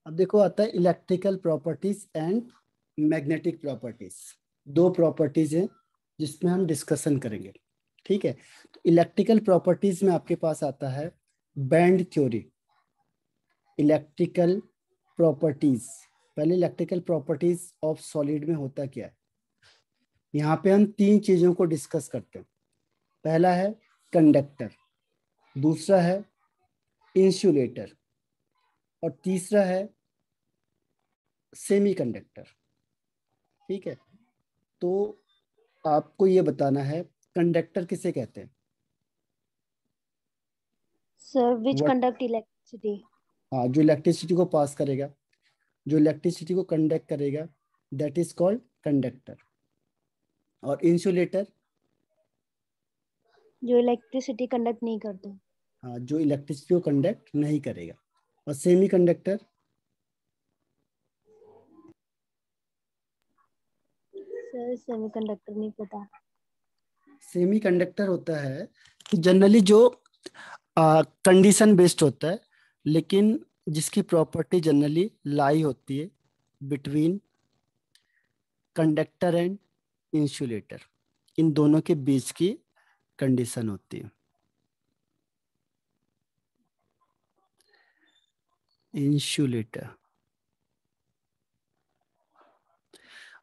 अब देखो आता है electrical properties and magnetic properties. दो प्रॉपर्टीज हैं जिसमें हम डिस्कशन करेंगे। ठीक है, तो इलेक्ट्रिकल प्रॉपर्टीज में आपके पास आता है बैंड थ्योरी। इलेक्ट्रिकल प्रॉपर्टीज, पहले इलेक्ट्रिकल प्रॉपर्टीज ऑफ सॉलिड में होता क्या है। यहाँ पे हम तीन चीजों को डिस्कस करते हैं। पहला है कंडक्टर, दूसरा है इंसुलेटर और तीसरा है सेमीकंडक्टर। ठीक है, तो आपको ये बताना है कंडक्टर किसे कहते हैं। Sir which What- conduct electricity. हाँ, जो इलेक्ट्रिसिटी को पास करेगा, जो इलेक्ट्रिसिटी को कंडक्ट करेगा, दैट इज कॉल्ड कंडक्टर। और इंसुलेटर, जो इलेक्ट्रिसिटी कंडक्ट नहीं करते। हाँ, जो इलेक्ट्रिसिटी को कंडक्ट नहीं करेगा। और सेमीकंडक्टर, सर सेमीकंडक्टर नहीं पता। सेमीकंडक्टर होता है कि जनरली जो कंडीशन बेस्ड होता है, लेकिन जिसकी प्रॉपर्टी जनरली लाई होती है बिटवीन कंडक्टर एंड इंसुलेटर, इन दोनों के बीच की कंडीशन होती है इंसुलेटर।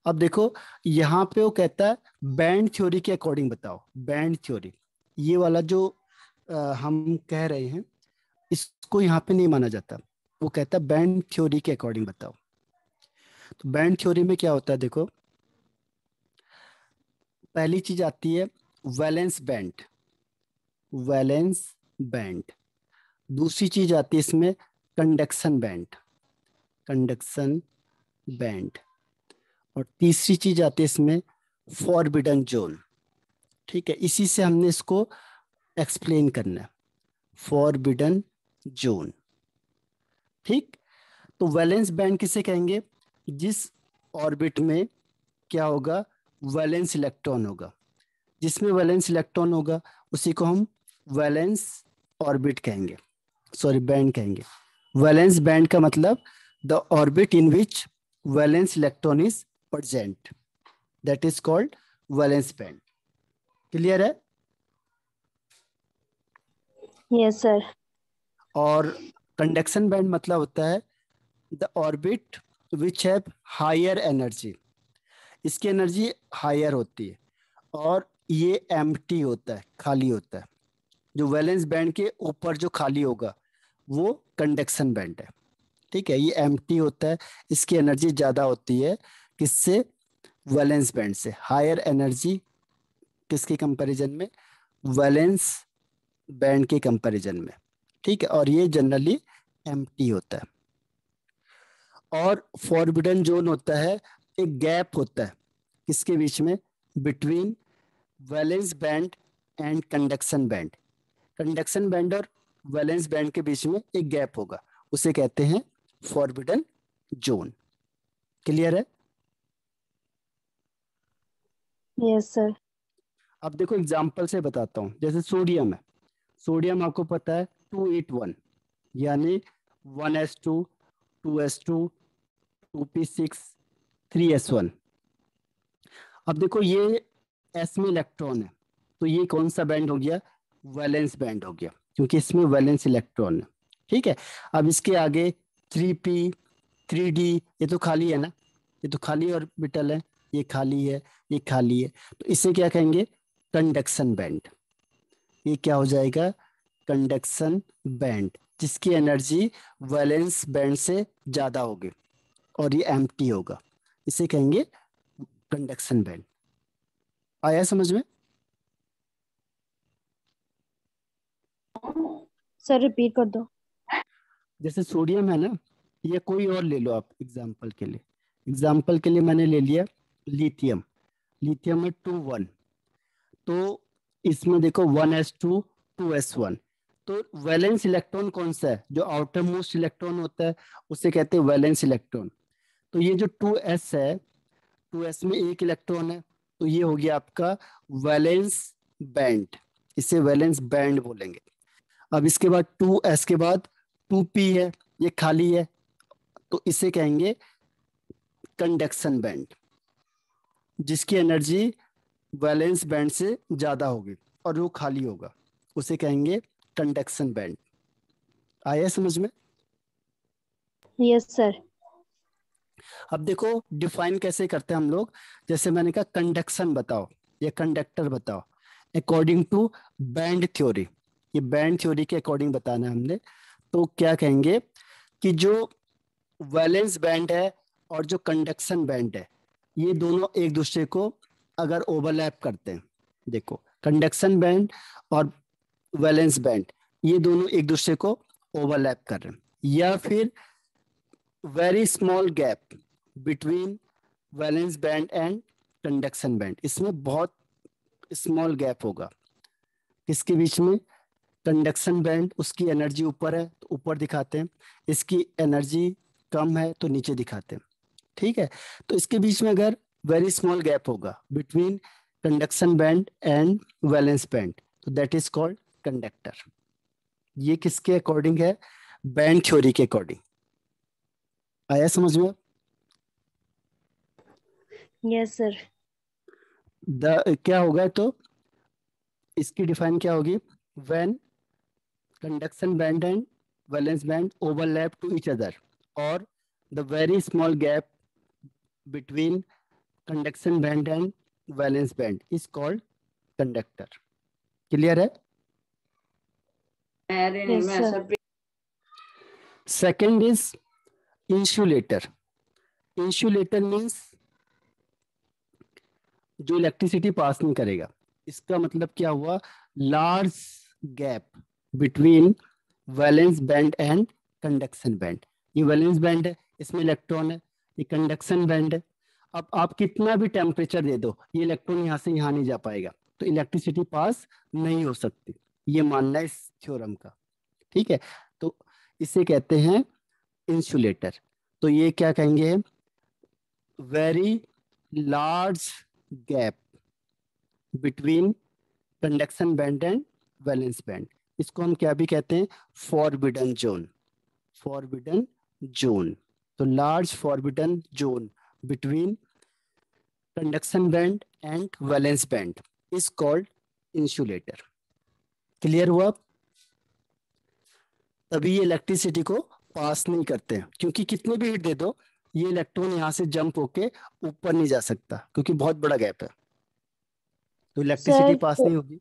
अब देखो यहाँ पे वो कहता है बैंड थ्योरी के अकॉर्डिंग बताओ। बैंड थ्योरी, ये वाला जो हम कह रहे हैं, इसको यहाँ पे नहीं माना जाता। वो कहता है बैंड थ्योरी के अकॉर्डिंग बताओ। तो बैंड थ्योरी में क्या होता है देखो, पहली चीज आती है वैलेंस बैंड। वैलेंस बैंड, दूसरी चीज आती है इसमें कंडक्शन बैंड। कंडक्शन बैंड, और तीसरी चीज आती है इसमें फॉरबिडन जोन। ठीक है, इसी से हमने इसको एक्सप्लेन करना है, फॉरबिडन जोन। ठीक, तो वैलेंस बैंड किसे कहेंगे, जिस ऑर्बिट में क्या होगा, वैलेंस इलेक्ट्रॉन होगा। जिसमें वैलेंस इलेक्ट्रॉन होगा उसी को हम वैलेंस ऑर्बिट कहेंगे, सॉरी बैंड कहेंगे। वैलेंस बैंड का मतलब the orbit in which valence electron is present, that is called valence band. Clear है। Yes sir. और कंडक्शन बैंड मतलब होता है the orbit which have higher energy. इसकी एनर्जी हायर होती है और ये एम्प्टी होता है, खाली होता है। जो वैलेंस बैंड के ऊपर जो खाली होगा वो कंडक्शन बैंड है। ठीक है, ये एम्प्टी होता है, इसकी एनर्जी ज्यादा होती है किससे, वैलेंस बैंड से। हायर एनर्जी किसके कंपैरिजन में, वैलेंस बैंड के कंपैरिजन में। ठीक है, और ये जनरली एम्प्टी होता है। और फॉरबिडन जोन होता है, एक गैप होता है किसके बीच में, between valence band and conduction band. Conduction band और वैलेंस बैंड के बीच में एक गैप होगा, उसे कहते हैं फॉरबिडन जोन। क्लियर है। Yes sir. अब देखो एग्जांपल से बताता हूँ, जैसे सोडियम है। सोडियम आपको पता है 281, यानी 1s2, 2s2, 2p6, 3s1। अब देखो ये एस में इलेक्ट्रॉन है, तो ये कौन सा बैंड हो गया, वैलेंस बैंड हो गया, क्योंकि इसमें वैलेंस इलेक्ट्रॉन है। ठीक है, अब इसके आगे 3p, 3d, ये तो खाली है ना, ये तो खाली ऑर्बिटल है, ये खाली है, ये खाली है, तो इसे क्या कहेंगे, कंडक्शन बैंड। ये क्या हो जाएगा, कंडक्शन बैंड, जिसकी एनर्जी वैलेंस बैंड से ज्यादा होगी और ये एम्प्टी होगा, इसे कहेंगे कंडक्शन बैंड। आया समझ में। सर रिपीट कर दो। जैसे सोडियम है ना, ये कोई और ले लो आप एग्जाम्पल के लिए। एग्जाम्पल के लिए मैंने ले लिया लिथियम। लिथियम में 2 1, तो इसमें देखो 1s2, 2s1। तो वैलेंस इलेक्ट्रॉन कौन सा है, जो आउटर मोस्ट इलेक्ट्रॉन होता है उसे कहते हैं वैलेंस इलेक्ट्रॉन। तो ये जो 2s है, 2s में एक इलेक्ट्रॉन है, तो ये हो गया आपका वैलेंस बैंड, इसे वैलेंस बैंड बोलेंगे। अब इसके बाद 2s के बाद 2p है, ये खाली है, तो इसे कहेंगे कंडक्शन बैंड, जिसकी एनर्जी वैलेंस बैंड से ज्यादा होगी और वो खाली होगा, उसे कहेंगे कंडक्शन बैंड। आया समझ में? Yes sir. अब देखो डिफाइन कैसे करते हैं हम लोग। जैसे मैंने कहा कंडक्शन बताओ या कंडक्टर बताओ अकॉर्डिंग टू बैंड थ्योरी, ये बैंड थ्योरी के अकॉर्डिंग बताना है हमने। तो क्या कहेंगे कि जो वैलेंस बैंड है और जो कंडक्शन बैंड है, ये दोनों एक दूसरे को अगर ओवरलैप करते हैं, देखो कंडक्शन बैंड और वैलेंस बैंड ये दोनों एक दूसरे को ओवरलैप कर रहे हैं, या फिर very small gap between valence band and conduction band, इसमें बहुत स्मॉल गैप होगा किसके बीच में, कंडक्शन बैंड उसकी एनर्जी ऊपर है तो ऊपर दिखाते हैं, इसकी एनर्जी कम है तो नीचे दिखाते हैं, ठीक है। तो इसके बीच में अगर वेरी स्मॉल गैप होगा between conduction band and valence band, तो दैट इज कॉल्ड कंडक्टर। ये किसके अकॉर्डिंग है, बैंड थ्योरी के अकॉर्डिंग। आया समझ में? Yes sir. द क्या होगा तो इसकी डिफाइन क्या होगी, when conduction band and valence band overlap to each other, or the very small gap between conduction band and valence band is called conductor. Clear है? Yes sir. Second is insulator. Insulator means जो electricity pass नहीं करेगा। इसका मतलब क्या हुआ, large gap between valence band and conduction band. ये valence band है, इसमें इलेक्ट्रॉन है, ये कंडक्शन बैंड है। अब आप कितना भी टेम्परेचर दे दो, ये इलेक्ट्रॉन यहाँ से यहाँ नहीं जा पाएगा, तो इलेक्ट्रिसिटी पास नहीं हो सकती। ये मानना है इस थ्योरम का, ठीक है। तो इसे कहते हैं इंसुलेटर। तो ये क्या कहेंगे, very large gap between conduction band and valence band, इसको हम क्या भी कहते हैं, फॉरबिडन जोन। फॉरबिडन जोन, तो large forbidden zone between conduction band and valence band is called insulator. Clear हुआ? तभी ये इलेक्ट्रिसिटी को पास नहीं करते हैं, क्योंकि कितने भी हीट दे दो ये इलेक्ट्रॉन यहाँ से जंप होके ऊपर नहीं जा सकता, क्योंकि बहुत बड़ा गैप है, तो इलेक्ट्रिसिटी सर पास नहीं होगी।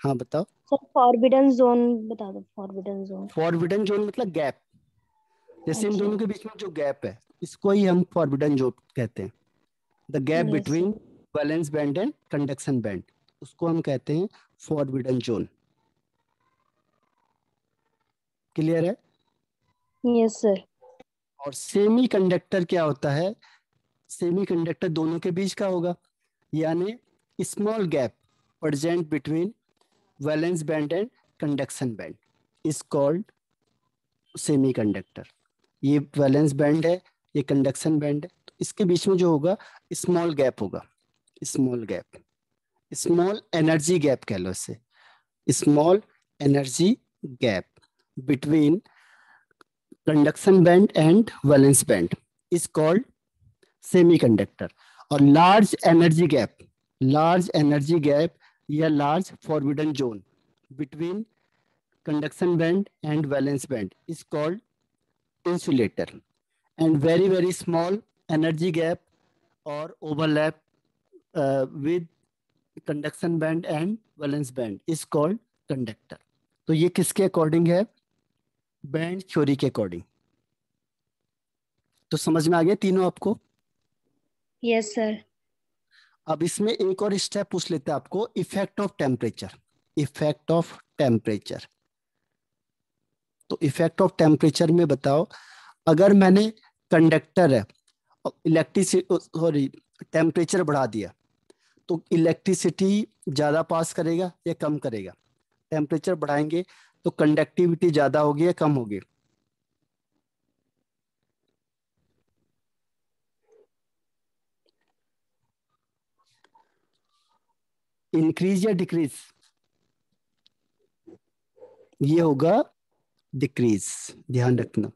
हाँ बताओ। सर फॉरबिडन जोन बता दो, फॉरबिडन जोन। फॉरबिडन जोन मतलब गैप, जैसे इन अच्छा। दोनों के बीच में जो गैप है इसको ही हम फॉरबिडन जोन कहते हैं। The gap yes between valence band and conduction band, उसको हम कहते हैं फॉरबिडन जोन। क्लियर है? Yes sir. और सेमी कंडक्टर क्या होता है, सेमी कंडक्टर दोनों के बीच का होगा, यानी small gap present between valence band and conduction band is called semi conductor. ये वैलेंस बैंड है, ये कंडक्शन बैंड है, तो इसके बीच में जो होगा स्मॉल गैप होगा, small gap, small energy gap कह लो इसे, small energy gap between conduction band and valence band is called semi conductor. और लार्ज एनर्जी गैप या large forbidden zone between conduction band and valence band is called insulator, and very small energy gap or overlap with conduction band and valence band is called conductor। तो ये किसके according है, band theory के according. तो समझ में आ गया तीनों आपको? Yes sir. अब इसमें एक और स्टेप पूछ लेते हैं आपको, effect of temperature. Effect of temperature, तो इफेक्ट ऑफ टेम्परेचर में बताओ, अगर मैंने कंडक्टर है इलेक्ट्रिसिटी सॉरी टेम्परेचर बढ़ा दिया, तो इलेक्ट्रिसिटी ज्यादा पास करेगा या कम करेगा? टेम्परेचर बढ़ाएंगे तो कंडक्टिविटी ज्यादा होगी या कम होगी? इंक्रीज या डिक्रीज? ये होगा डिक्रीज। ध्यान रखना,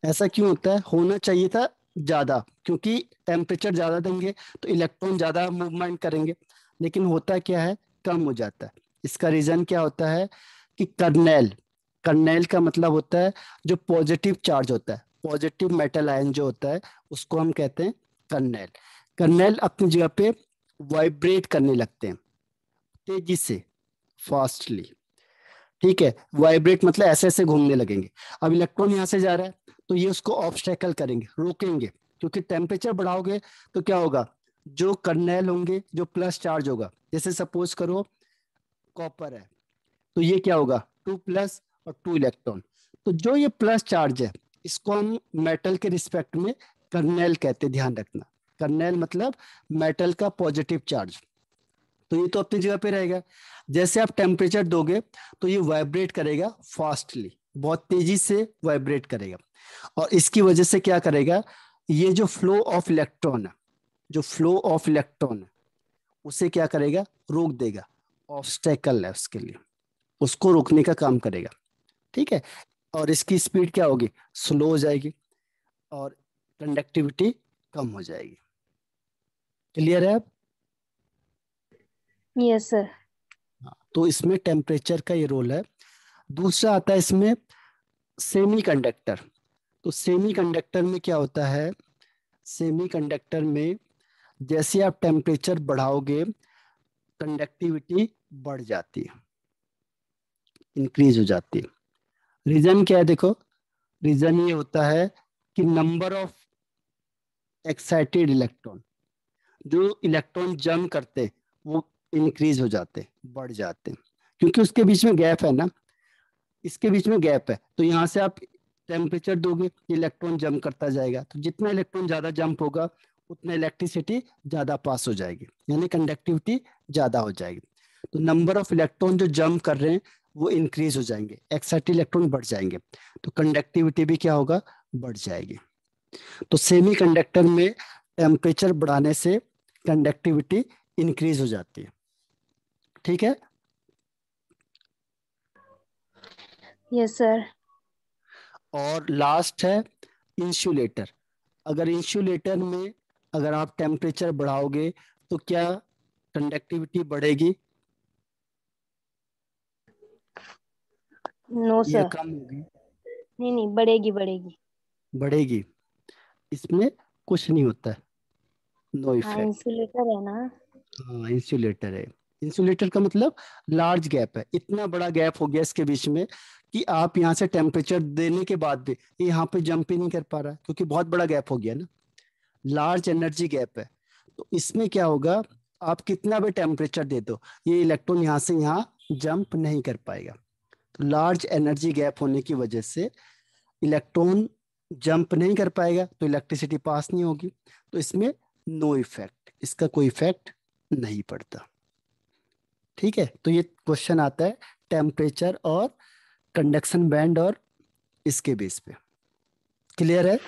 ऐसा क्यों होता है, होना चाहिए था ज्यादा, क्योंकि टेम्परेचर ज्यादा देंगे तो इलेक्ट्रॉन ज्यादा मूवमेंट करेंगे, लेकिन होता क्या है, कम हो जाता है। इसका रीजन क्या होता है कि कर्नेल, कर्नेल का मतलब होता है जो पॉजिटिव चार्ज होता है, पॉजिटिव मेटल आयन जो होता है उसको हम कहते हैं कर्नेल। कर्नेल अपनी जगह पे वाइब्रेट करने लगते हैं तेजी से, फास्टली। ठीक है, वाइब्रेट मतलब ऐसे ऐसे घूमने लगेंगे। अब इलेक्ट्रॉन यहाँ से जा रहा है तो ये उसको ऑब्स्टेकल करेंगे, रोकेंगे, क्योंकि टेम्परेचर बढ़ाओगे तो क्या होगा, जो कर्नेल होंगे, जो प्लस चार्ज होगा, जैसे सपोज करो कॉपर है, तो ये क्या होगा, 2+ और 2 इलेक्ट्रॉन। तो जो ये प्लस चार्ज है इसको हम मेटल के रिस्पेक्ट में कर्नेल कहते हैं, ध्यान रखना। कर्नेल मतलब मेटल का पॉजिटिव चार्ज। तो ये तो अपनी जगह पे रहेगा। जैसे आप टेम्परेचर दोगे तो ये वाइब्रेट करेगा फास्टली, बहुत तेजी से वाइब्रेट करेगा। और इसकी वजह से क्या करेगा, ये जो फ्लो ऑफ इलेक्ट्रॉन है, जो फ्लो ऑफ इलेक्ट्रॉन है उसे क्या करेगा, रोक देगा। ऑब्स्टेकल है उसके लिए, उसको रोकने का काम करेगा। ठीक है, और इसकी स्पीड क्या होगी, स्लो हो जाएगी और कंडक्टिविटी कम हो जाएगी। क्लियर है अब? Yes sir. हाँ, तो इसमें टेम्परेचर का ये रोल है। दूसरा आता है इसमें सेमीकंडक्टर। तो सेमीकंडक्टर में क्या होता है, सेमीकंडक्टर में जैसे आप टेम्परेचर बढ़ाओगे कंडक्टिविटी बढ़ जाती है, इंक्रीज हो जाती है। रीजन क्या है, देखो, रीजन ये होता है कि नंबर ऑफ एक्साइटेड इलेक्ट्रॉन, जो इलेक्ट्रॉन जम करते वो इंक्रीज हो जाते, बढ़ जाते, क्योंकि उसके बीच में गैप है ना, इसके बीच में गैप है। तो यहाँ से आप टेम्परेचर दोगे, इलेक्ट्रॉन जंप करता जाएगा, तो जितना इलेक्ट्रॉन ज्यादा जंप होगा उतना इलेक्ट्रिसिटी ज्यादा पास हो जाएगी, यानी कंडक्टिविटी ज्यादा हो जाएगी। तो नंबर ऑफ इलेक्ट्रॉन जो जंप कर रहे हैं वो इंक्रीज हो जाएंगे, एक्साइटेड इलेक्ट्रॉन बढ़ जाएंगे, तो कंडक्टिविटी भी क्या होगा, बढ़ जाएगी। तो सेमी कंडक्टर में टेम्परेचर बढ़ाने से कंडक्टिविटी इंक्रीज हो जाती है। ठीक है, यस सर। और लास्ट है इंसुलेटर। अगर इंसुलेटर में अगर आप टेम्परेचर बढ़ाओगे तो क्या कंडक्टिविटी बढ़ेगी नो या सर। कम होगी? नहीं नहीं, बढ़ेगी बढ़ेगी। बढ़ेगी, इसमें कुछ नहीं होता है, नो हाँ, इफेक्ट। इंसुलेटर है ना। हाँ, इंसुलेटर है। इंसुलेटर का मतलब लार्ज गैप है, इतना बड़ा गैप हो गया इसके बीच में कि आप यहाँ से टेम्परेचर देने के बाद भी ये यहाँ पे जंप ही नहीं कर पा रहा है, क्योंकि बहुत बड़ा गैप हो गया ना, लार्ज एनर्जी गैप है। तो इसमें क्या होगा, आप कितना भी टेम्परेचर दे दो ये इलेक्ट्रॉन यहाँ से यहाँ जंप नहीं कर पाएगा। तो लार्ज एनर्जी गैप होने की वजह से इलेक्ट्रॉन जंप नहीं कर पाएगा, तो इलेक्ट्रिसिटी पास नहीं होगी। तो इसमें नो इफेक्ट, इसका कोई इफेक्ट नहीं पड़ता। ठीक है, तो ये क्वेश्चन आता है टेम्परेचर और कंडक्शन बैंड और इसके बेस पे। क्लियर है?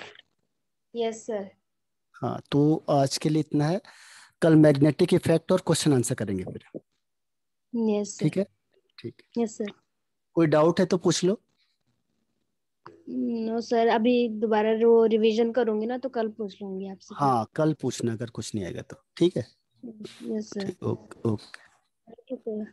Yes sir. हाँ, तो आज के लिए इतना है। कल मैग्नेटिक इफेक्ट और क्वेश्चन आंसर करेंगे फिर। यस ठीक सर। है, ठीक है। Yes sir. कोई डाउट है तो पूछ लो। नो सर, अभी दोबारा वो रिवीजन करूंगी ना तो कल पूछ लूंगी आपसे फिर। हाँ, कल पूछना अगर कुछ नहीं आएगा तो। ठीक है, यस सर। ठीक, okay okay. Thank you sir.